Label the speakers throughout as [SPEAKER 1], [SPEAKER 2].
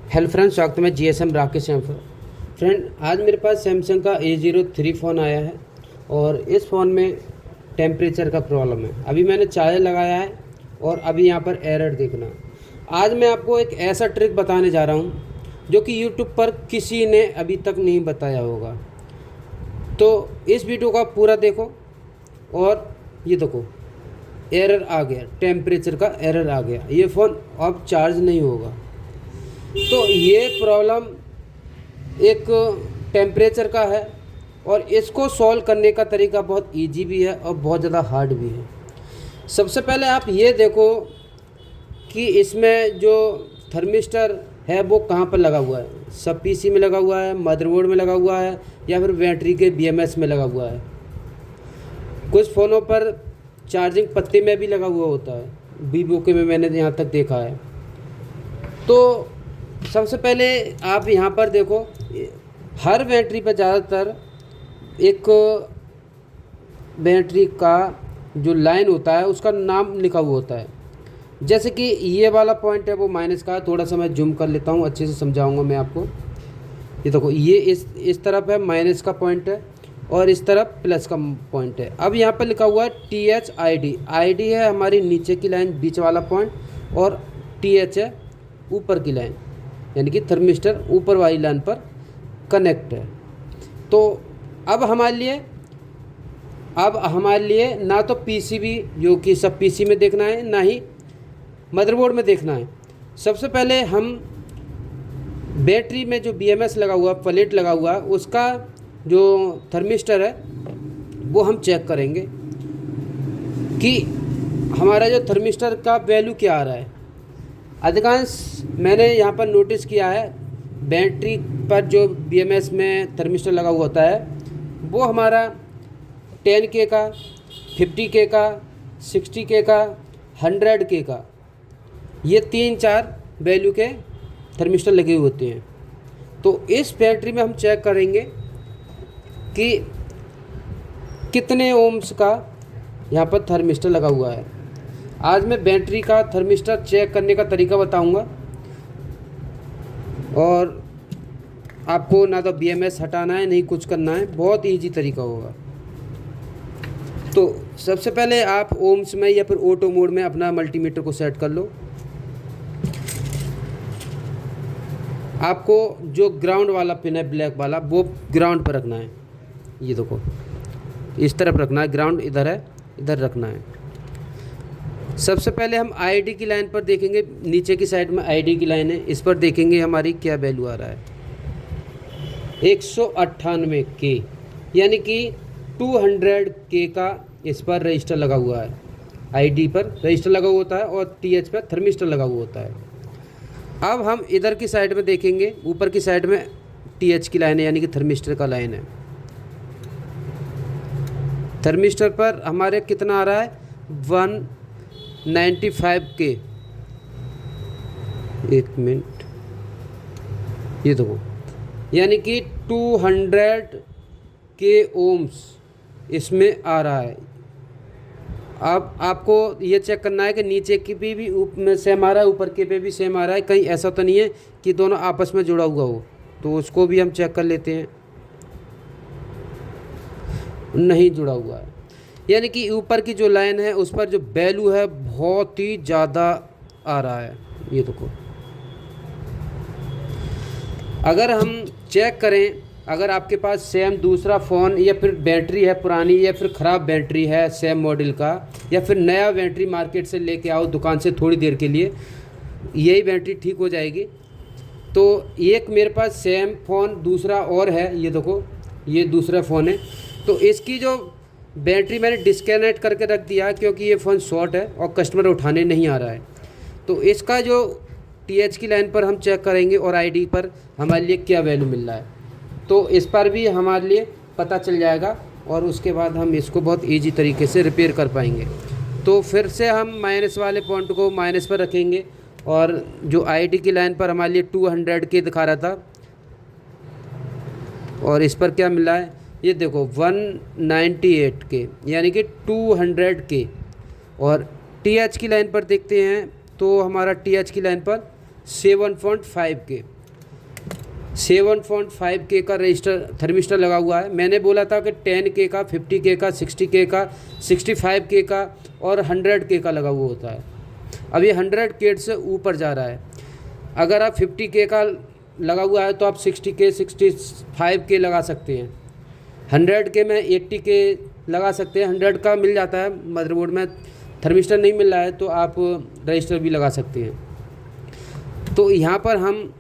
[SPEAKER 1] Hello friend, स्वागत है। मैं GSM राकेश हैं। फ्रेंड, आज मेरे पास सैमसंग का A03 फ़ोन आया है और इस फ़ोन में टेम्परेचर का प्रॉब्लम है। अभी मैंने चार्जर लगाया है और अभी यहाँ पर एरर देखना। आज मैं आपको एक ऐसा ट्रिक बताने जा रहा हूँ जो कि यूट्यूब पर किसी ने अभी तक नहीं बताया होगा। तो इस वीडियो को आप पूरा देखो। और ये देखो, एरर आ गया, टेम्परेचर का एरर आ गया। ये फ़ोन अब चार्ज नहीं होगा। तो ये प्रॉब्लम एक टेम्परेचर का है और इसको सॉल्व करने का तरीका बहुत इजी भी है और बहुत ज़्यादा हार्ड भी है। सबसे पहले आप ये देखो कि इसमें जो थर्मिस्टर है वो कहाँ पर लगा हुआ है। सब पीसी में लगा हुआ है, मदरबोर्ड में लगा हुआ है, या फिर बैटरी के BMS में लगा हुआ है। कुछ फ़ोनों पर चार्जिंग पत्ती में भी लगा हुआ होता है, वीवो के में मैंने यहाँ तक देखा है। तो सबसे पहले आप यहाँ पर देखो, हर बैटरी पर ज़्यादातर एक बैटरी का जो लाइन होता है उसका नाम लिखा हुआ होता है। जैसे कि ये वाला पॉइंट है वो माइनस का है। थोड़ा सा मैं जूम कर लेता हूँ, अच्छे से समझाऊंगा मैं आपको। ये देखो, ये इस तरफ है माइनस का पॉइंट है और इस तरफ प्लस का पॉइंट है। अब यहाँ पर लिखा हुआ है THID। ID है हमारी नीचे की लाइन, बीच वाला पॉइंट, और TH है ऊपर की लाइन, यानी कि थर्मिस्टर ऊपर वाली लाइन पर कनेक्ट है। तो अब हमारे लिए ना तो PCB जो कि सब PC में देखना है, ना ही मदरबोर्ड में देखना है। सबसे पहले हम बैटरी में जो BMS लगा हुआ, प्लेट लगा हुआ, उसका जो थर्मिस्टर है वो हम चेक करेंगे कि हमारा जो थर्मिस्टर का वैल्यू क्या आ रहा है। अधिकांश मैंने यहाँ पर नोटिस किया है, बैटरी पर जो BMS में थर्मिस्टर लगा हुआ होता है वो हमारा 10K का, 50K का, 60K का, 100K का, ये 3-4 वैल्यू के थर्मिस्टर लगे हुए होते हैं। तो इस बैटरी में हम चेक करेंगे कि कितने ओम्स का यहाँ पर थर्मिस्टर लगा हुआ है। आज मैं बैटरी का थर्मिस्टर चेक करने का तरीका बताऊंगा और आपको ना तो BMS हटाना है, नहीं कुछ करना है, बहुत इजी तरीका होगा। तो सबसे पहले आप ओम्स में या फिर ऑटो मोड में अपना मल्टीमीटर को सेट कर लो। आपको जो ग्राउंड वाला पिन है, ब्लैक वाला, वो ग्राउंड पर रखना है। ये देखो, इस तरफ रखना है, ग्राउंड इधर है, इधर रखना है। सबसे पहले हम ID की लाइन पर देखेंगे, नीचे की साइड में ID की लाइन है, इस पर देखेंगे हमारी क्या वैल्यू आ रहा है। 198K, यानी कि 200K का इस पर रजिस्टर लगा हुआ है। ID पर रजिस्टर लगा हुआ होता है और TH पर थर्मिस्टर लगा हुआ होता है। अब हम इधर की साइड में देखेंगे, ऊपर की साइड में TH की लाइन है, यानी कि थर्मिस्टर का लाइन है। थर्मिस्टर पर हमारे कितना आ रहा है, 195K। एक मिनट, ये देखो, यानी कि 200K ओम्स इसमें आ रहा है। अब आपको ये चेक करना है कि नीचे की भी में सेम आ रहा है, ऊपर के पे भी सेम आ रहा है। कहीं ऐसा तो नहीं है कि दोनों आपस में जुड़ा हुआ हो, तो उसको भी हम चेक कर लेते हैं। नहीं जुड़ा हुआ है, यानी कि ऊपर की जो लाइन है उस पर जो वैल्यू है बहुत ही ज़्यादा आ रहा है। ये देखो, अगर हम चेक करें, अगर आपके पास सेम दूसरा फ़ोन या फिर बैटरी है पुरानी, या फिर ख़राब बैटरी है सेम मॉडल का, या फिर नया बैटरी मार्केट से लेके आओ दुकान से थोड़ी देर के लिए, यही बैटरी ठीक हो जाएगी। तो एक मेरे पास सेम फ़ोन दूसरा और है, ये देखो, ये दूसरा फ़ोन है। तो इसकी जो बैटरी मैंने डिस्कनेक्ट करके रख दिया क्योंकि ये फ़ोन शॉर्ट है और कस्टमर उठाने नहीं आ रहा है। तो इसका जो TH की लाइन पर हम चेक करेंगे और ID पर हमारे लिए क्या वैल्यू मिल रहा है, तो इस पर भी हमारे लिए पता चल जाएगा और उसके बाद हम इसको बहुत इजी तरीके से रिपेयर कर पाएंगे। तो फिर से हम माइनस वाले पॉइंट को माइनस पर रखेंगे और जो ID की लाइन पर हमारे लिए 200K दिखा रहा था, और इस पर क्या मिला है, ये देखो 198K, यानी कि 200K। और TH की लाइन पर देखते हैं तो हमारा TH की लाइन पर 7.5K, 7.5K का रजिस्टर थर्मिस्टर लगा हुआ है। मैंने बोला था कि 10K का, 50K का, 60K का, 65K का और 100K का लगा हुआ होता है। अब ये 100K से ऊपर जा रहा है। अगर आप 50K का लगा हुआ है तो आप 60K 65K लगा सकते हैं। 100K में 80K लगा सकते हैं। 100 का मिल जाता है मदरबोर्ड में, थर्मिस्टर नहीं मिल रहा है तो आप रजिस्टर भी लगा सकते हैं। तो यहाँ पर हम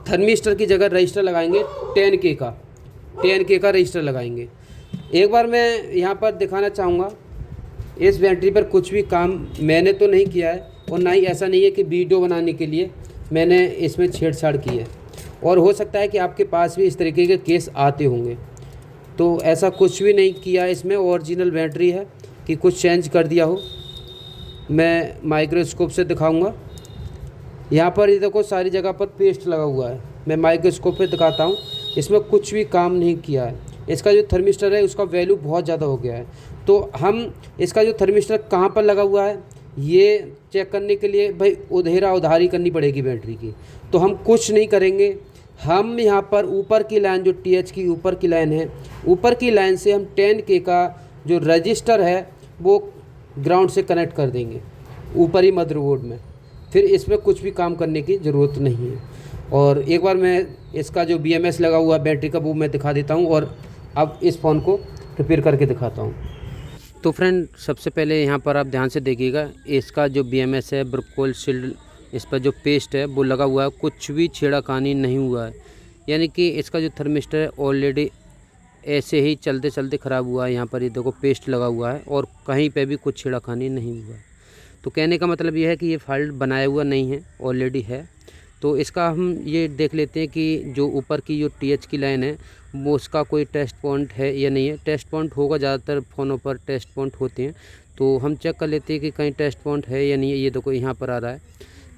[SPEAKER 1] थर्मिस्टर की जगह रजिस्टर लगाएंगे 10K का रजिस्टर लगाएंगे। एक बार मैं यहाँ पर दिखाना चाहूँगा, इस बैटरी पर कुछ भी काम मैंने तो नहीं किया है और ना ही ऐसा नहीं है कि वीडियो बनाने के लिए मैंने इसमें छेड़छाड़ की है। और हो सकता है कि आपके पास भी इस तरीके के केस आते होंगे, तो ऐसा कुछ भी नहीं किया। इसमें ओरिजिनल बैटरी है कि कुछ चेंज कर दिया हो। मैं माइक्रोस्कोप से दिखाऊंगा। यहाँ पर ये देखो सारी जगह पर पेस्ट लगा हुआ है। मैं माइक्रोस्कोप पे दिखाता हूँ, इसमें कुछ भी काम नहीं किया है। इसका जो थर्मिस्टर है उसका वैल्यू बहुत ज़्यादा हो गया है। तो हम इसका जो थर्मिस्टर कहाँ पर लगा हुआ है ये चेक करने के लिए भाई उधारी करनी पड़ेगी बैटरी की। तो हम कुछ नहीं करेंगे, हम यहाँ पर ऊपर की लाइन जो TH की ऊपर की लाइन है, ऊपर की लाइन से हम 10K का जो रजिस्टर है वो ग्राउंड से कनेक्ट कर देंगे ऊपरी मदरबोर्ड में। फिर इसमें कुछ भी काम करने की ज़रूरत नहीं है। और एक बार मैं इसका जो BMS लगा हुआ बैटरी का वो मैं दिखा देता हूँ और अब इस फ़ोन को रिपेयर करके दिखाता हूँ। तो फ्रेंड, सबसे पहले यहाँ पर आप ध्यान से देखिएगा, इसका जो BMS है ब्रोकोल शील्ड, इस पर जो पेस्ट है वो लगा हुआ है, कुछ भी छेड़खानी नहीं हुआ है। यानी कि इसका जो थर्मिस्टर है ऑलरेडी ऐसे ही चलते चलते ख़राब हुआ है। यहाँ पर ये देखो पेस्ट लगा हुआ है और कहीं पे भी कुछ छेड़खानी नहीं हुआ है। तो कहने का मतलब ये है कि ये फॉल्ट बनाया हुआ नहीं है, ऑलरेडी है। तो इसका हम ये देख लेते हैं कि जो ऊपर की जो TH की लाइन है वो उसका कोई टेस्ट पॉइंट है या नहीं है। टेस्ट पॉइंट होगा, ज़्यादातर फ़ोनों पर टेस्ट पॉइंट होते हैं, तो हम चेक कर लेते हैं कि कहीं टेस्ट पॉइंट है या नहीं है। ये देखो यहाँ पर आ रहा है।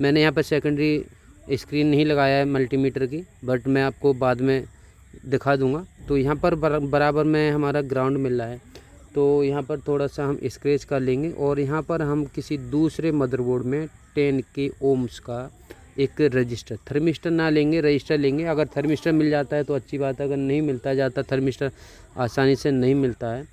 [SPEAKER 1] मैंने यहाँ पर सेकेंडरी स्क्रीन नहीं लगाया है मल्टीमीटर की, बट मैं आपको बाद में दिखा दूँगा। तो यहाँ पर बराबर में हमारा ग्राउंड मिल रहा है। तो यहाँ पर थोड़ा सा हम स्क्रैच कर लेंगे और यहाँ पर हम किसी दूसरे मदरबोर्ड में 10K ओम्स का एक रजिस्टर, थर्मिस्टर ना लेंगे, रजिस्टर लेंगे। अगर थर्मिस्टर मिल जाता है तो अच्छी बात है, अगर नहीं मिलता है, ज़्यादातर थर्मिस्टर आसानी से नहीं मिलता है,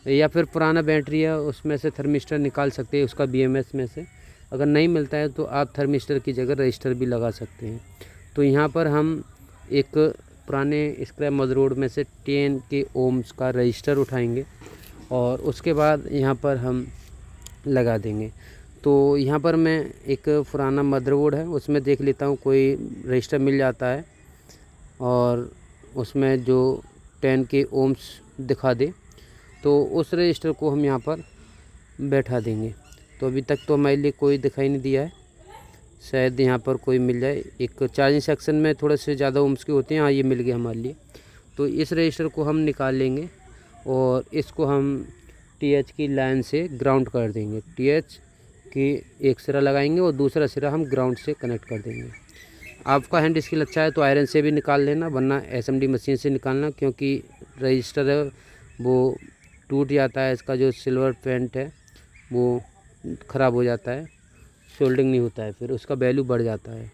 [SPEAKER 1] या फिर पुराना बैटरी है उसमें से थर्मिस्टर निकाल सकते हैं उसका BMS में से। अगर नहीं मिलता है तो आप थर्मिस्टर की जगह रजिस्टर भी लगा सकते हैं। तो यहाँ पर हम एक पुराने स्क्रैप मदरबोर्ड में से 10K ओम्स का रजिस्टर उठाएंगे और उसके बाद यहाँ पर हम लगा देंगे। तो यहाँ पर मैं एक पुराना मदरबोर्ड है उसमें देख लेता हूँ कोई रजिस्टर मिल जाता है और उसमें जो 10K ओम्स दिखा दे, तो उस रजिस्टर को हम यहाँ पर बैठा देंगे। तो अभी तक तो हमारे लिए कोई दिखाई नहीं दिया है, शायद यहाँ पर कोई मिल जाए। एक चार्जिंग सेक्शन में थोड़े से ज़्यादा ओम्स के होते हैं, हाँ ये मिल गया हमारे लिए। तो इस रजिस्टर को हम निकाल लेंगे और इसको हम TH की लाइन से ग्राउंड कर देंगे। TH की एक सिरा लगाएंगे और दूसरा सिरा हम ग्राउंड से कनेक्ट कर देंगे। आपका हैंड स्किल अच्छा है तो आयरन से भी निकाल लेना, वरना SMD मशीन से निकालना, क्योंकि रजिस्टर है वो टूट जाता है। इसका जो सिल्वर पेंट है वो ख़राब हो जाता है, सोल्डिंग नहीं होता है, फिर उसका वैल्यू बढ़ जाता है।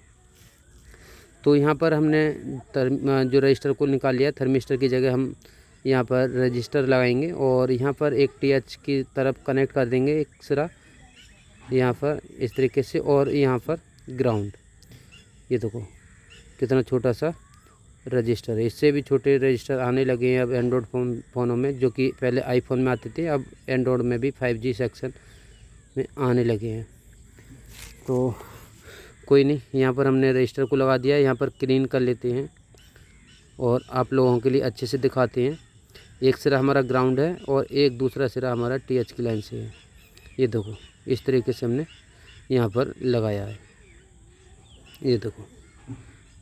[SPEAKER 1] तो यहाँ पर हमने जो रजिस्टर को निकाल लिया, थर्मिस्टर की जगह हम यहाँ पर रजिस्टर लगाएंगे और यहाँ पर एक TH की तरफ कनेक्ट कर देंगे एक सिरा यहाँ पर इस तरीके से, और यहाँ पर ग्राउंड। ये देखो कितना छोटा सा रजिस्टर है। इससे भी छोटे रजिस्टर आने लगे हैं अब एंड्रॉयड फ़ोनों में, जो कि पहले आईफोन में आते थे, अब एंड्रॉयड में भी 5G सेक्शन में आने लगे हैं। तो कोई नहीं, यहाँ पर हमने रजिस्टर को लगा दिया। यहाँ पर क्लीन कर लेते हैं और आप लोगों के लिए अच्छे से दिखाते हैं। एक सिरा हमारा ग्राउंड है और एक दूसरा सिरा हमारा TH की लाइन से है। ये देखो इस तरीके से हमने यहाँ पर लगाया है। ये देखो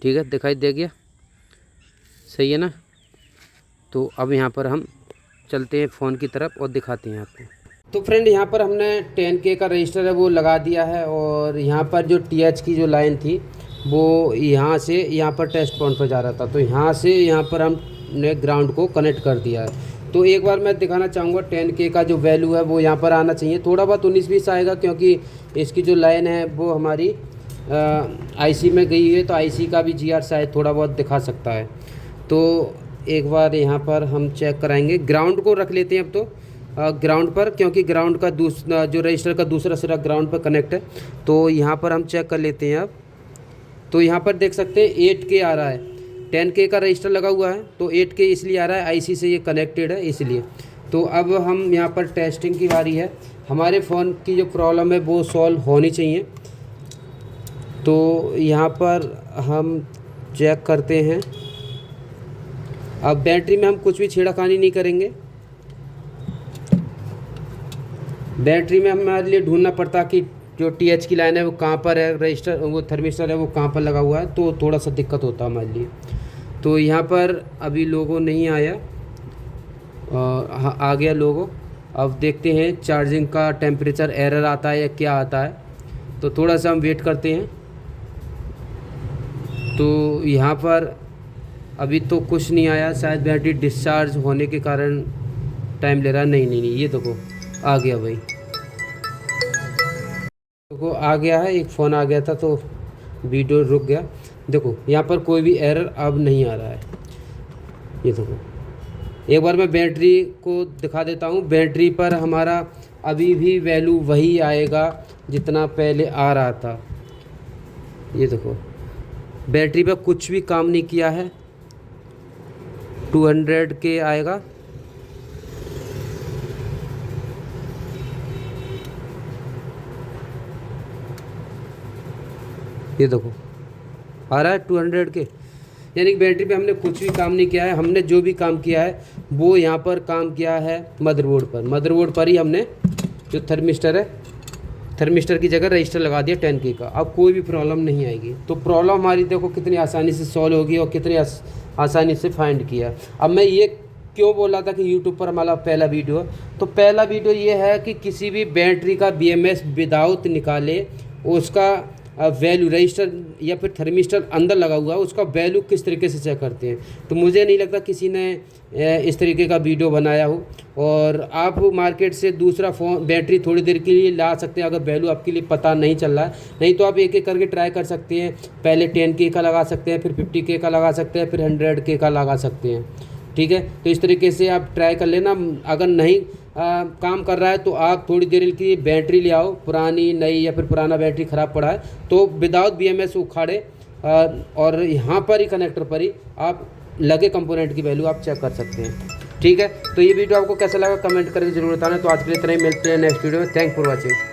[SPEAKER 1] ठीक है, दिखाई दे गया, सही है ना। तो अब यहाँ पर हम चलते हैं फ़ोन की तरफ और दिखाते हैं आपको। तो फ्रेंड, यहाँ पर हमने 10K का रजिस्टर है वो लगा दिया है और यहाँ पर जो TH की जो लाइन थी वो यहाँ से यहाँ पर टेस्ट पॉइंट पर जा रहा था, तो यहाँ से यहाँ पर हमने ग्राउंड को कनेक्ट कर दिया है। तो एक बार मैं दिखाना चाहूँगा 10K का जो वैल्यू है वो यहाँ पर आना चाहिए। थोड़ा बहुत 19-20 आएगा, क्योंकि इसकी जो लाइन है वो हमारी आईसी में गई है तो आईसी का भी जीआर शायद थोड़ा बहुत दिखा सकता है। तो एक बार यहाँ पर हम चेक कराएंगे। ग्राउंड को रख लेते हैं अब तो ग्राउंड पर, क्योंकि ग्राउंड का जो रजिस्टर का दूसरा सिरा ग्राउंड पर कनेक्ट है। तो यहाँ पर हम चेक कर लेते हैं अब। तो यहाँ पर देख सकते हैं 8K आ रहा है, 10K का रजिस्टर लगा हुआ है तो 8K इसलिए आ रहा है, आईसी से ये कनेक्टेड है इसलिए। तो अब हम यहाँ पर टेस्टिंग की बारी है। हमारे फ़ोन की जो प्रॉब्लम है वो सॉल्व होनी चाहिए। तो यहाँ पर हम चेक करते हैं। अब बैटरी में हम कुछ भी छेड़खानी नहीं करेंगे। बैटरी में हमारे लिए ढूंढना पड़ता कि जो TH की लाइन है वो कहाँ पर है, रजिस्टर वो थर्मिस्टर है वो कहाँ पर लगा हुआ है, तो थोड़ा सा दिक्कत होता है हमारे लिए। तो यहाँ पर अभी लोगो नहीं आया, हाँ आ गया लोगो। अब देखते हैं चार्जिंग का टेम्परेचर एरर आता है या क्या आता है। तो थोड़ा सा हम वेट करते हैं। तो यहाँ पर अभी तो कुछ नहीं आया, शायद बैटरी डिस्चार्ज होने के कारण टाइम ले रहा है। नहीं, ये देखो आ गया भाई, देखो आ गया है। एक फ़ोन आ गया था तो वीडियो रुक गया। देखो यहाँ पर कोई भी एरर अब नहीं आ रहा है। ये देखो एक बार मैं बैटरी को दिखा देता हूँ। बैटरी पर हमारा अभी भी वैल्यू वही आएगा जितना पहले आ रहा था। ये देखो बैटरी पर कुछ भी काम नहीं किया है, 200K आएगा। ये देखो आ रहा है 200K, यानी कि बैटरी पे हमने कुछ भी काम नहीं किया है। हमने जो भी काम किया है वो यहाँ पर काम किया है मदरबोर्ड पर ही हमने जो थर्मिस्टर है, थर्मिस्टर की जगह रजिस्टर लगा दिया 10K का। अब कोई भी प्रॉब्लम नहीं आएगी। तो प्रॉब्लम हमारी देखो कितनी आसानी से सॉल्व होगी और कितनी आसानी से फाइंड किया। अब मैं ये क्यों बोला था कि यूट्यूब पर हमारा पहला वीडियो है, तो पहला वीडियो ये है कि किसी भी बैटरी का BMS विदाउट निकाले उसका वैल्यू, रजिस्टर या फिर थर्मिस्टर अंदर लगा हुआ है उसका वैल्यू किस तरीके से चेक करते हैं। तो मुझे नहीं लगता किसी ने इस तरीके का वीडियो बनाया हो। और आप मार्केट से दूसरा फ़ोन बैटरी थोड़ी देर के लिए ला सकते हैं अगर वैल्यू आपके लिए पता नहीं चल रहा है। नहीं तो आप एक एक करके ट्राई कर सकते हैं। पहले 10K का लगा सकते हैं, फिर 50K का लगा सकते हैं, फिर 100K का लगा सकते हैं। ठीक है, तो इस तरीके से आप ट्राई कर लेना। अगर नहीं काम कर रहा है तो आप थोड़ी देर की बैटरी ले आओ, पुरानी नई या फिर पुराना बैटरी ख़राब पड़ा है तो विदाउट BMS उखाड़े और यहाँ पर ही कनेक्टर पर ही आप लगे कंपोनेंट की वैल्यू आप चेक कर सकते हैं। ठीक है, तो ये वीडियो आपको कैसा लगा कमेंट करके जरूर बताना। तो आज के लिए इतना ही, मिलते हैं नेक्स्ट वीडियो में। Thank for watching.